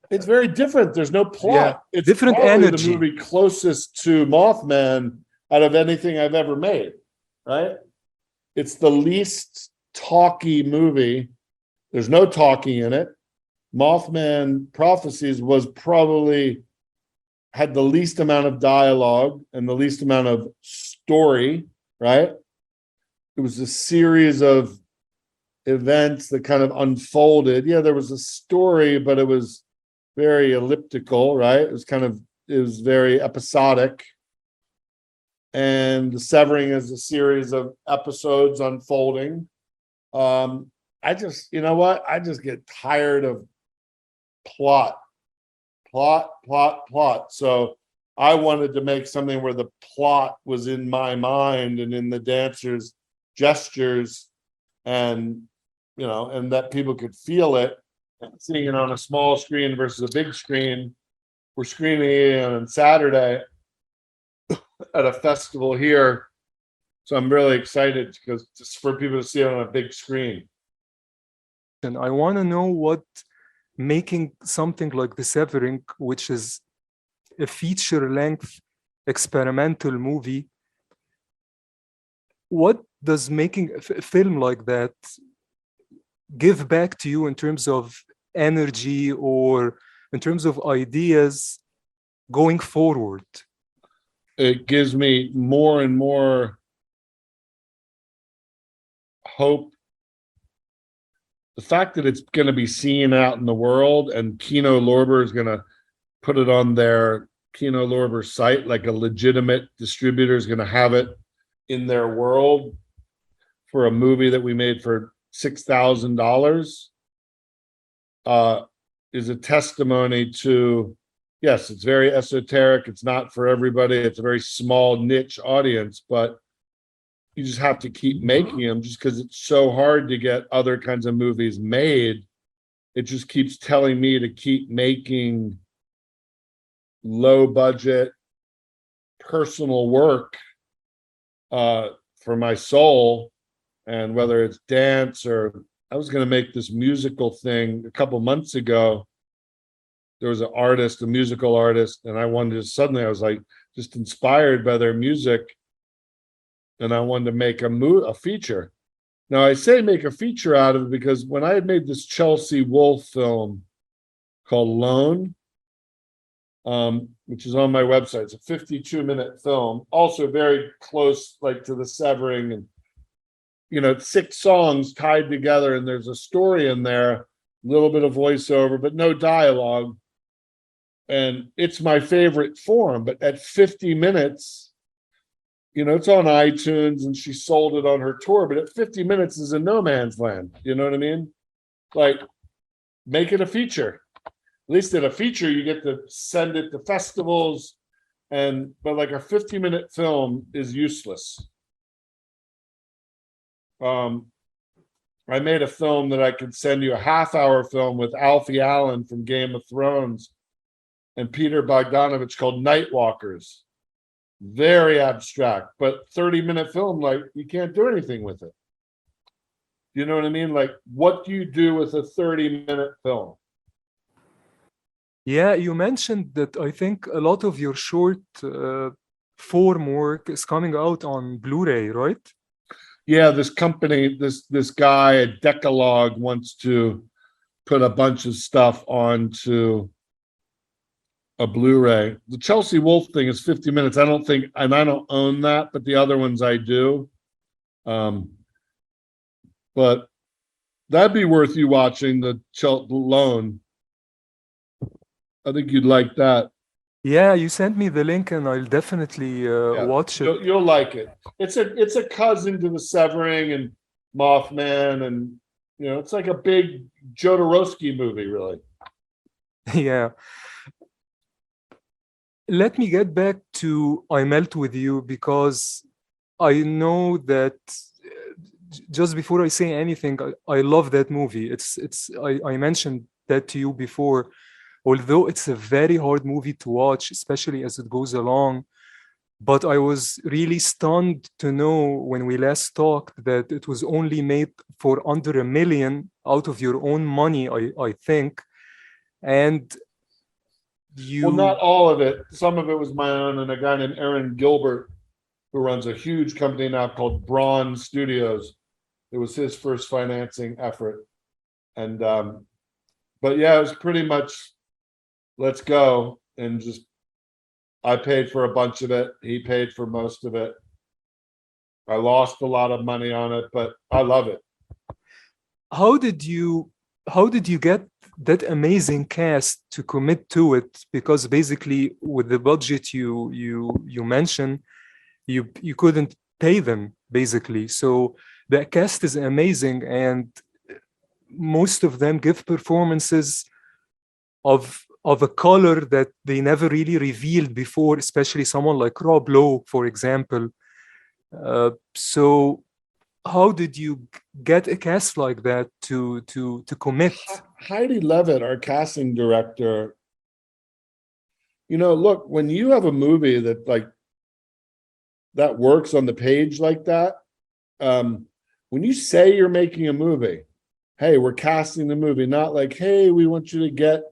It's very different. There's no plot. Yeah. It's different probably energy. the movie closest to Mothman out of anything I've ever made, right? It's the least talky movie. There's no talking in it. Mothman Prophecies was probably had the least amount of dialogue and the least amount of story, right? It was a series of events that kind of unfolded. Yeah, there was a story, but it was very elliptical, right? It was kind of is very episodic, and The Severing is a series of episodes unfolding. I just, you know what? I just get tired of plot. So I wanted to make something where the plot was in my mind and in the dancers' gestures, and and that people could feel it. Seeing it on a small screen versus a big screen. We're screening it on Saturday at a festival here, so I'm really excited because just for people to see it on a big screen. And I want to know what making something like The Severing, which is a feature-length experimental movie, what does making a film like that give back to you in terms of energy or in terms of ideas going forward? It gives me more and more hope. The fact that it's going to be seen out in the world, and Kino Lorber is going to put it on their Kino Lorber site, like a legitimate distributor is going to have it in their world for a movie that we made for $6,000, is a testimony to, yes, it's very esoteric. It's not for everybody. It's a very small niche audience, but you just have to keep making them just because it's so hard to get other kinds of movies made. It just keeps telling me to keep making low budget personal work for my soul. And whether it's dance or I was going to make this musical thing a couple months ago. There was an artist, a musical artist, and I was like just inspired by their music. And I wanted to make a feature. Now I say make a feature out of it because when I had made this Chelsea Wolfe film called Lone, which is on my website, it's a 52-minute film, also very close, like to The Severing, and 6 songs tied together, and there's a story in there, a little bit of voiceover, but no dialogue. And it's my favorite form, but at 50 minutes, it's on iTunes and she sold it on her tour, but at 50 minutes is in no man's land. You know what I mean? Like, make it a feature. At least in a feature, you get to send it to festivals, but like a 50-minute film is useless. I made a film that I could send you, a half-hour film with Alfie Allen from Game of Thrones and Peter Bogdanovich, called Nightwalkers. Very abstract, but 30-minute film, like, you can't do anything with it. You know what I mean? Like, what do you do with a 30-minute film? Yeah, you mentioned that I think a lot of your short form work is coming out on Blu-ray, right? Yeah, this company, this guy at Decalogue wants to put a bunch of stuff onto a Blu-ray. The Chelsea Wolfe thing is 50 minutes. I don't think, and I don't own that, but the other ones I do. But that'd be worth you watching, the Lone. I think you'd like that. Yeah, you sent me the link and I'll definitely watch it. You'll like it. It's a cousin to The Severing and Mothman, and it's like a big Jodorowsky movie, really. Yeah. Let me get back to I Melt With You, because I know that just before I say anything, I love that movie. I mentioned that to you before. Although it's a very hard movie to watch, especially as it goes along, but I was really stunned to know when we last talked that it was only made for under $1 million out of your own money, I think. And Well, not all of it. Some of it was my own, and a guy named Aaron Gilbert, who runs a huge company now called Braun Studios. It was his first financing effort. And, but yeah, it was pretty much, let's go. And just, I paid for a bunch of it. He paid for most of it. I lost a lot of money on it, but I love it. How did you get that amazing cast to commit to it, because basically with the budget you mentioned, you couldn't pay them basically. So the cast is amazing, and most of them give performances of a color that they never really revealed before, especially someone like Rob Lowe, for example. So how did you get a cast like that to commit? Heidi Levitt, our casting director, look, when you have a movie that works on the page like that, when you say you're making a movie, hey, we're casting the movie, not like, hey, we want you to get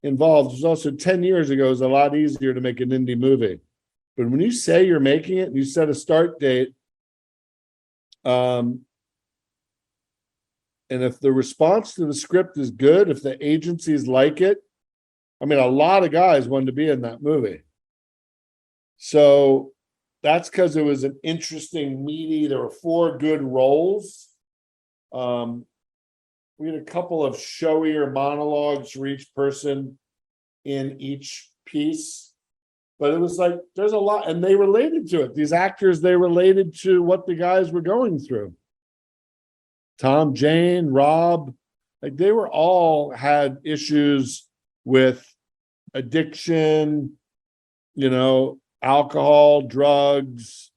involved. It was also 10 years ago, it was a lot easier to make an indie movie. But when you say you're making it and you set a start date, and if the response to the script is good, if the agencies like it, I mean, a lot of guys wanted to be in that movie. So that's because it was an interesting, meaty, there were 4 good roles. We had a couple of showier monologues for each person in each piece. But it was like, there's a lot, and they related to it. These actors, they related to what the guys were going through. Tom, Jane, Rob, like they were all had issues with addiction, alcohol, drugs,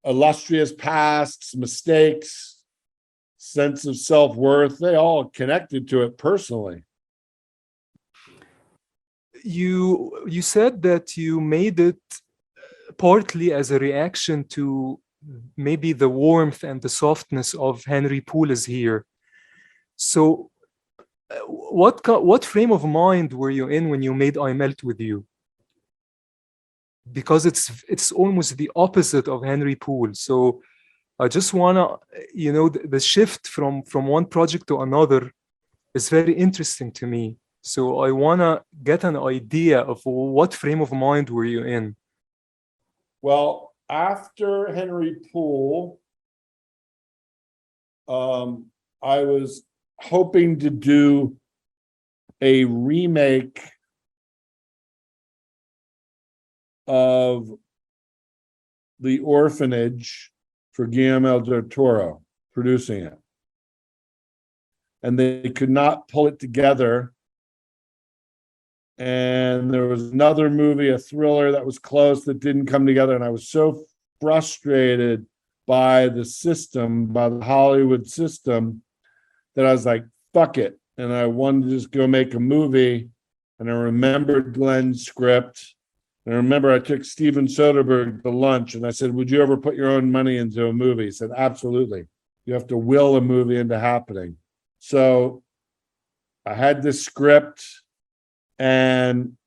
illustrious pasts, mistakes, sense of self-worth. They all connected to it personally. You said that you made it partly as a reaction to maybe the warmth and the softness of Henry Poole is here. So what frame of mind were you in when you made I Melt With You? Because it's almost the opposite of Henry Poole. So I just wanna, the shift from one project to another is very interesting to me. So I wanna get an idea of what frame of mind were you in? Well, after Henry Poole, I was hoping to do a remake of The Orphanage for Guillermo del Toro, producing it. And they could not pull it together. And there was another movie, a thriller that was close that didn't come together. And I was so frustrated by the system, by the Hollywood system, that I was like, fuck it. And I wanted to just go make a movie. And I remembered Glenn's script. And I remember I took Steven Soderbergh to lunch and I said, would you ever put your own money into a movie? He said, absolutely. You have to will a movie into happening. So I had this script and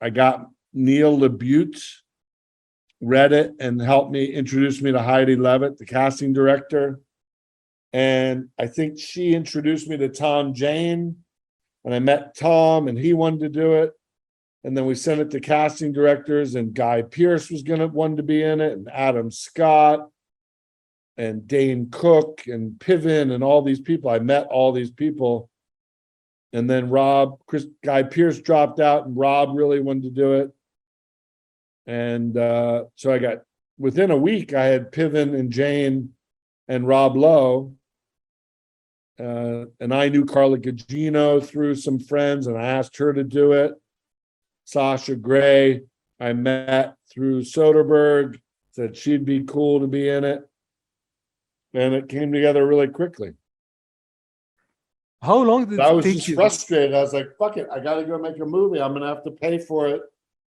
I got Neil LaBute, read it and helped me, introduce me to Heidi Levitt, the casting director. And I think she introduced me to Tom Jane, and I met Tom and he wanted to do it. And then we sent it to casting directors, and Guy Pearce was wanted to be in it, and Adam Scott and Dane Cook and Piven and all these people. I met all these people. And then Guy Pearce dropped out and Rob really wanted to do it. And so I got, within a week, I had Piven and Jane and Rob Lowe. And I knew Carla Gugino through some friends, and I asked her to do it. Sasha Gray, I met through Soderbergh, said she'd be cool to be in it. And it came together really quickly. How long did it take you? I was just frustrated. I was like, fuck it, I got to go make a movie. I'm going to have to pay for it,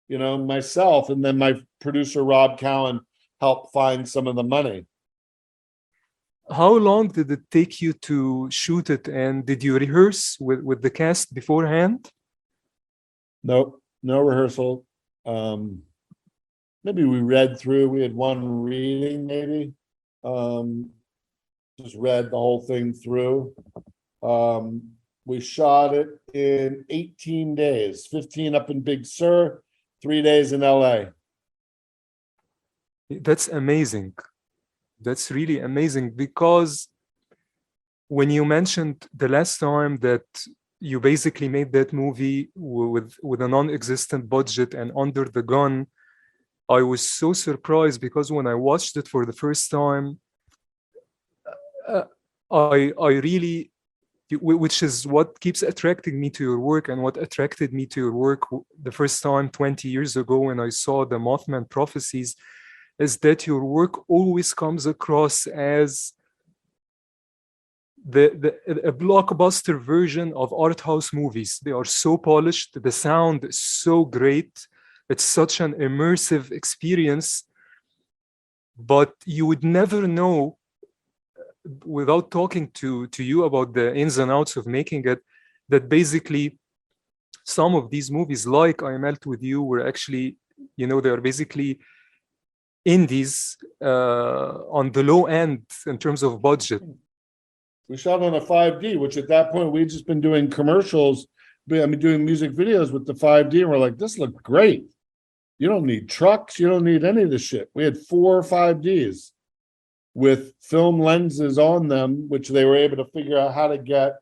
myself. And then my producer, Rob Cowan, helped find some of the money. How long did it take you to shoot it? And did you rehearse with the cast beforehand? Nope, no rehearsal. Maybe we read through. We had one reading, maybe. Just read the whole thing through. We shot it in 18 days, 15 up in Big Sur, 3 days in LA. That's amazing. That's really amazing, because when you mentioned the last time that you basically made that movie with a non-existent budget and under the gun, I was so surprised because when I watched it for the first time, uh, I really, which is what keeps attracting me to your work and what attracted me to your work the first time 20 years ago when I saw the Mothman prophecies, is that your work always comes across as a blockbuster version of art house movies. They are so polished, the sound is so great, it's such an immersive experience, but you would never know without talking to you about the ins and outs of making it, that basically some of these movies like I Melt With You were actually, you know, they are basically indies on the low end in terms of budget. We shot on a 5D, which at that point we'd just been doing commercials, I mean, doing music videos with the 5D, and we're like, this looked great. You don't need trucks, you don't need any of this shit. We had 4 5Ds with film lenses on them, which they were able to figure out how to get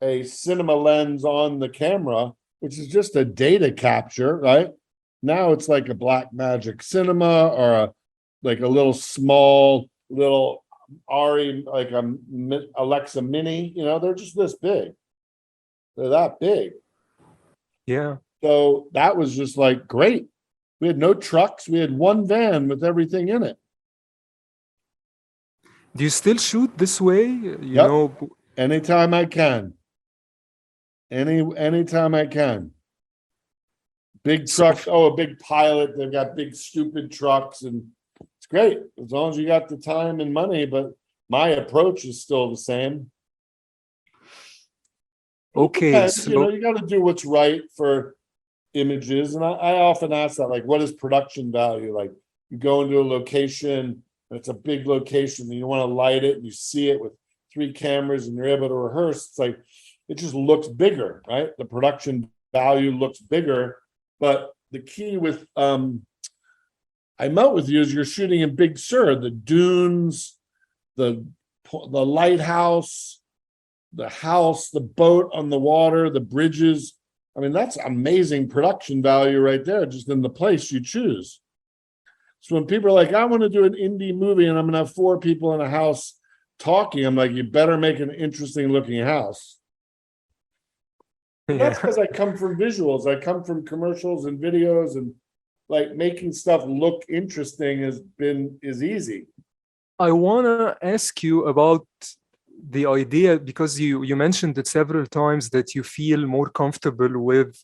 a cinema lens on the camera, which is just a data capture, right? Now it's like a Blackmagic Cinema or like a little small little Ari, like a Alexa Mini, you know, they're just this big. They're that big. Yeah. So that was just like great. We had no trucks. We had one van with everything in it. Do you still shoot this way? You know, anytime I can. Anytime I can. Big trucks. Oh, a big pilot. They've got big stupid trucks, and it's great as long as you got the time and money. But my approach is still the same. Okay, so you know, you got to do what's right for images, and I often ask that, like, what is production value? Like, you go into a location and it's a big location and you want to light it and you see it with 3 cameras and you're able to rehearse. It's like, it just looks bigger, right? The production value looks bigger. But the key with I Melt With You is you're shooting in Big Sur, the dunes, the lighthouse, the house, the boat on the water, the bridges. I mean, that's amazing production value right there, just in the place you choose. So when people are like, I want to do an indie movie and I'm going to have 4 people in a house talking, I'm like, you better make an interesting looking house. Yeah. That's because I come from visuals. I come from commercials and videos, and like making stuff look interesting is easy. I want to ask you about the idea, because you mentioned it several times, that you feel more comfortable with,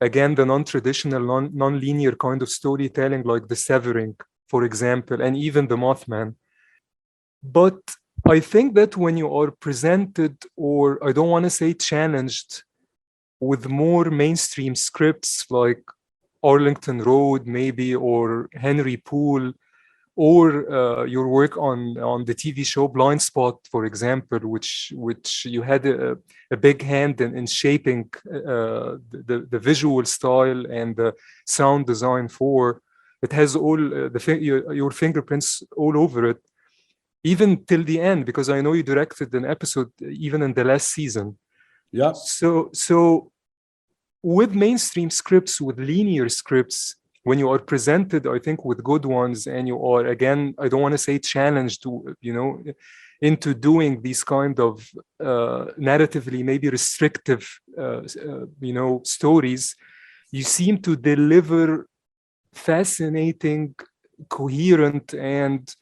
again, the non-traditional, non-linear kind of storytelling, like The Severing, for example, and even The Mothman. But I think that when you are presented, or I don't want to say challenged, with more mainstream scripts like Arlington Road, maybe, or Henry Poole, or your work on the TV show Blind Spot, for example, which you had a big hand in shaping the visual style and the sound design for. It has all your fingerprints all over it, even till the end, because I know you directed an episode even in the last season. Yeah. So with mainstream scripts, with linear scripts, when you are presented, I think, with good ones, and you are, again, I don't want to say challenged to, you know, into doing these kind of narratively maybe restrictive, you know, stories, you seem to deliver fascinating, coherent, and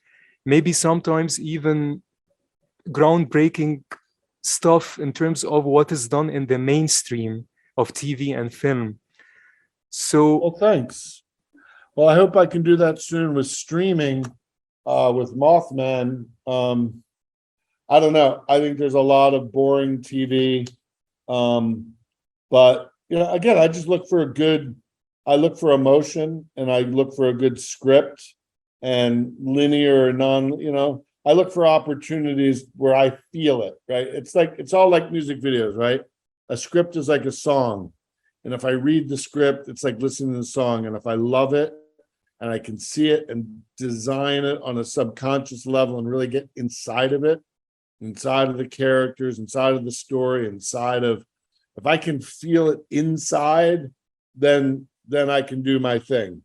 maybe sometimes even groundbreaking stuff in terms of what is done in the mainstream of TV and film. So, well, thanks. Well, I hope I can do that soon with streaming, with Mothman. I don't know. I think there's a lot of boring TV, but you know, again, I just look for I look for emotion, and I look for a good script, and linear or non. You know, I look for opportunities where I feel it. Right? It's all like music videos, right? A script is like a song. And if I read the script, it's like listening to the song. And if I love it and I can see it and design it on a subconscious level and really get inside of it, inside of the characters, inside of the story, inside of, if I can feel it inside, then I can do my thing.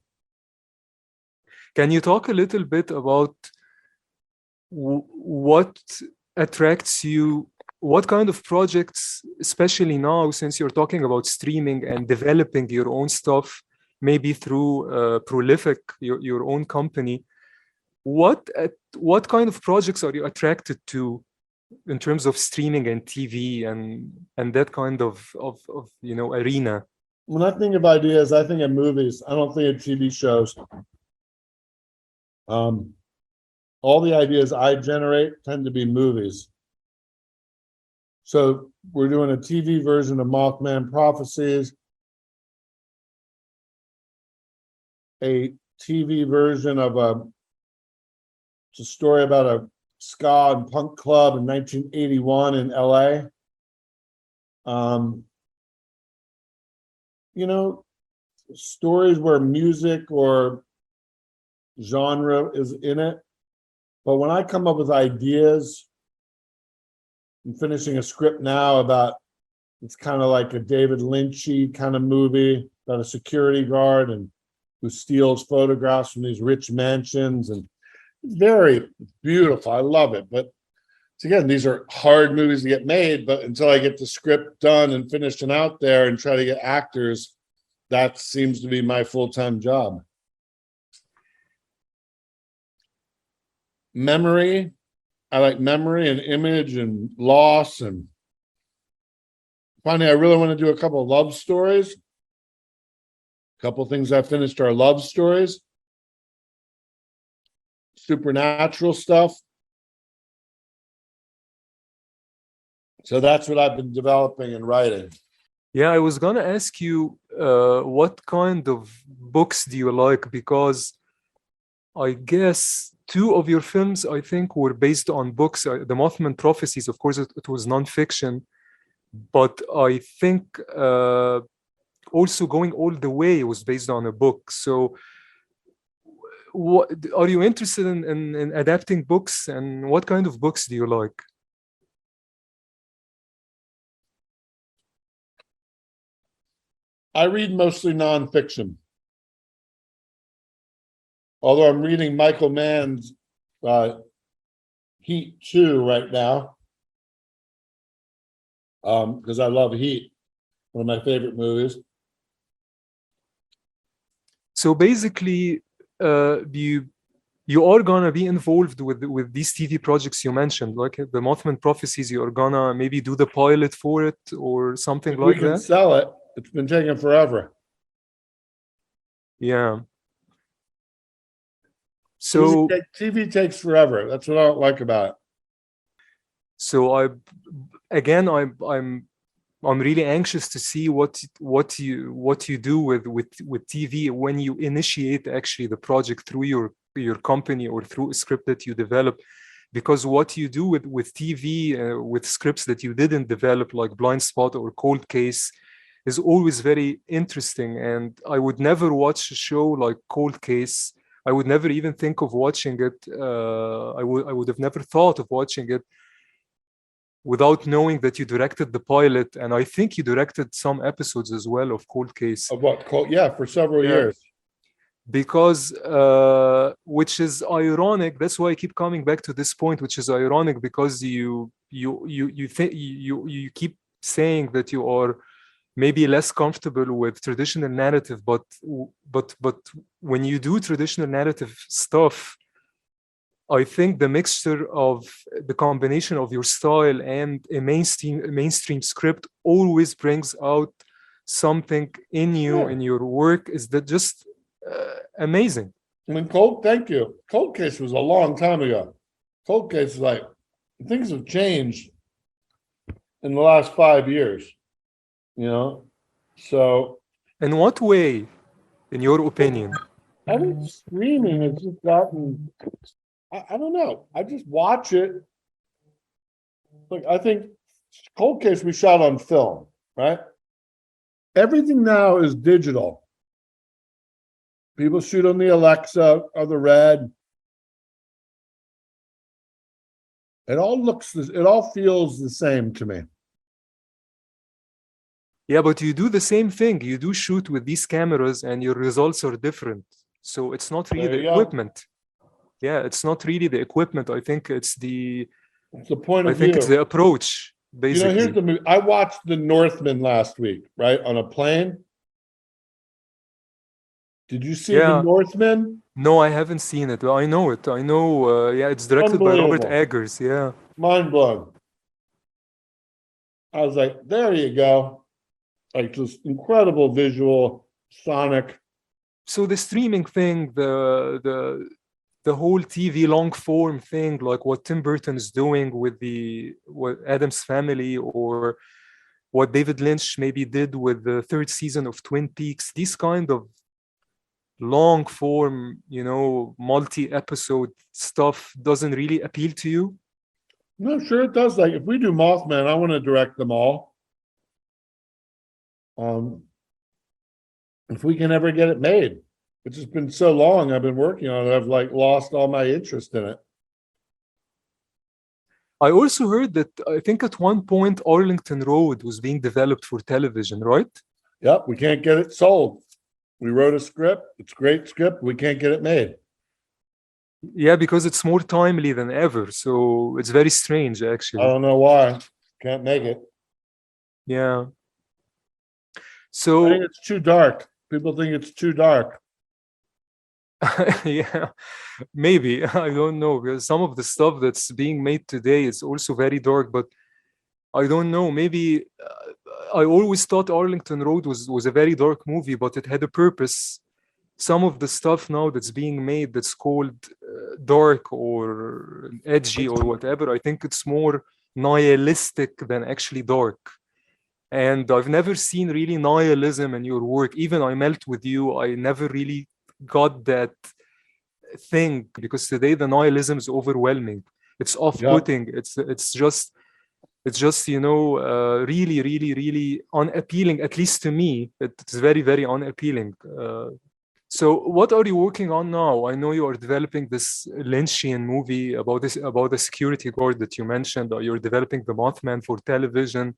Can you talk a little bit about what attracts you? What kind of projects, especially now, since you're talking about streaming and developing your own stuff, maybe through Prolific, your own company, what kind of projects are you attracted to in terms of streaming and TV and that kind of arena? When I think of ideas, I think of movies. I don't think of TV shows. All the ideas I generate tend to be movies. So we're doing a TV version of Mothman Prophecies, a TV version of it's a story about a ska and punk club in 1981 in LA. Stories where music or genre is in it. But when I come up with ideas, I'm finishing a script now about, it's kind of like a David Lynchy kind of movie about a security guard and who steals photographs from these rich mansions, and it's very beautiful. I love it. But again, these are hard movies to get made, but until I get the script done and finished and out there and try to get actors, that seems to be my full-time job. Memory. I like memory and image and loss. And finally, I really want to do a couple of love stories. A couple of things I finished are love stories. Supernatural stuff. So that's what I've been developing and writing. Yeah, I was gonna ask you what kind of books do you like, because I guess two of your films, I think, were based on books. The Mothman Prophecies, of course, it was nonfiction, but I think also Going All the Way was based on a book. So what are you interested in adapting books, and what kind of books do you like? I read mostly nonfiction. Although I'm reading Michael Mann's Heat 2 right now, because I love Heat, one of my favorite movies. So basically, you are gonna be involved with these TV projects you mentioned, like the Mothman Prophecies. You are gonna maybe do the pilot for it or something like that. We can sell it. It's been taking forever. Yeah. So TV takes forever. That's what I don't like about it. So I'm really anxious to see what you do with TV when you initiate actually the project through your company or through a script that you develop, because what you do with TV with scripts that you didn't develop, like Blind Spot or Cold Case, is always very interesting. And I would never watch a show like Cold Case. I would never even think of watching it. I would have never thought of watching it without knowing that you directed the pilot, and I think you directed some episodes as well of Cold Case. Of what? Yeah, for several years. Because which is ironic. That's why I keep coming back to this point, which is ironic, because you keep saying that you are maybe less comfortable with traditional narrative, but when you do traditional narrative stuff, I think the mixture of the combination of your style and a mainstream script always brings out something in you, in your work. Is that just amazing? I mean, thank you. Cold Case was a long time ago. Cold Case is like, things have changed in the last 5 years, So. In what way, in your opinion? I think streaming has just gotten, I don't know. I just watch it. Like, I think Cold Case we shot on film, right? Everything now is digital. People shoot on the Alexa or the Red. It all feels the same to me. Yeah, but you do the same thing. You do shoot with these cameras and your results are different. So it's not really There the you go. equipment. Yeah, it's not really the equipment. I think it's the point I of think view. it's the approach, basically. Here's the movie. I watched The Northman last week, right, on a plane. Did you see The Northman? No, I haven't seen it. I know it. I know. Yeah, it's directed by Robert Eggers. Yeah. Mind blown. I was like, there you go. Like just incredible visual, sonic. So the streaming thing, the whole TV long form thing, like what Tim Burton is doing with what Addams Family, or what David Lynch maybe did with the third season of Twin Peaks, these kind of long form, multi-episode stuff doesn't really appeal to you? No, sure it does. Like if we do Mothman, I want to direct them all. If we can ever get it made. It's just been so long I've been working on it. I've like lost all my interest in it. I also heard that I think at one point Arlington Road was being developed for television, right? Yep, we can't get it sold. We wrote a script. It's a great script. We can't get it made. Yeah, because it's more timely than ever. So it's very strange, actually. I don't know why. Can't make it. Yeah. So I think it's too dark. People think it's too dark. Yeah, maybe. I don't know, because some of the stuff that's being made today is also very dark, but I don't know. Maybe I always thought Arlington Road was a very dark movie, but it had a purpose. Some of the stuff now that's being made that's called dark or edgy or whatever, I think it's more nihilistic than actually dark. And I've never seen really nihilism in your work. Even I Melt With You, I never really got that thing, because today the nihilism is overwhelming. It's off-putting. Yeah. It's just really, really, really unappealing. At least to me, it's very, very unappealing. So what are you working on now? I know you are developing this Lynchian movie about the security guard that you mentioned, or you're developing the Mothman for television.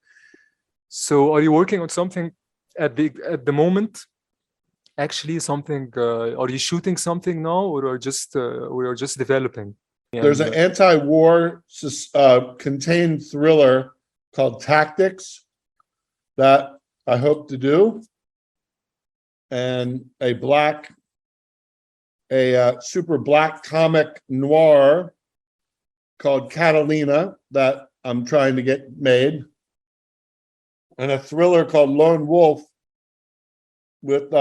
So are you working on something at the moment? Actually, something? Are you shooting something now, or are just developing? There's an anti-war contained thriller called Tactics that I hope to do, and a super black comic noir called Catalina that I'm trying to get made, and a thriller called Lone Wolf with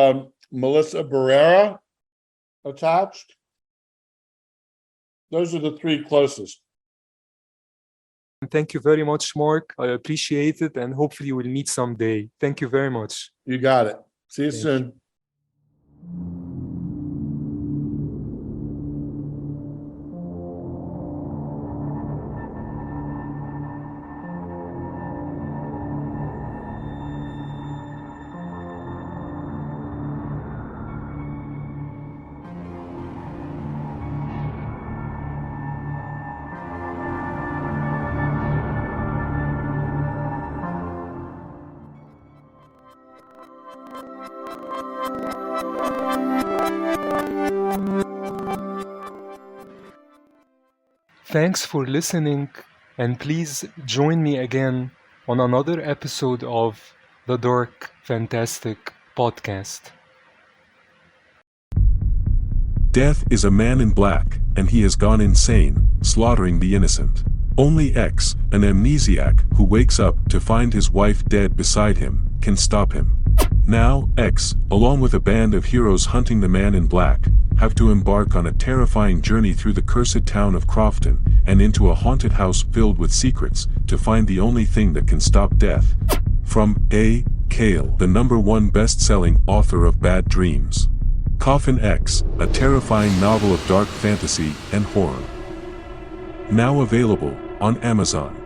Melissa Barrera attached. Those are the three closest. Thank you very much, Mark. I appreciate it, and hopefully we'll meet someday. Thank you very much. You got it. See you soon. Thanks for listening, and please join me again on another episode of the Dark Fantastic Podcast. Death is a man in black, and he has gone insane, slaughtering the innocent. Only X, an amnesiac who wakes up to find his wife dead beside him, can stop him. Now, X, along with a band of heroes hunting the man in black, have to embark on a terrifying journey through the cursed town of Crofton and into a haunted house filled with secrets to find the only thing that can stop death. From A. Kale, the #1 best-selling author of Bad Dreams. Coffin X, a terrifying novel of dark fantasy and horror. Now available on Amazon.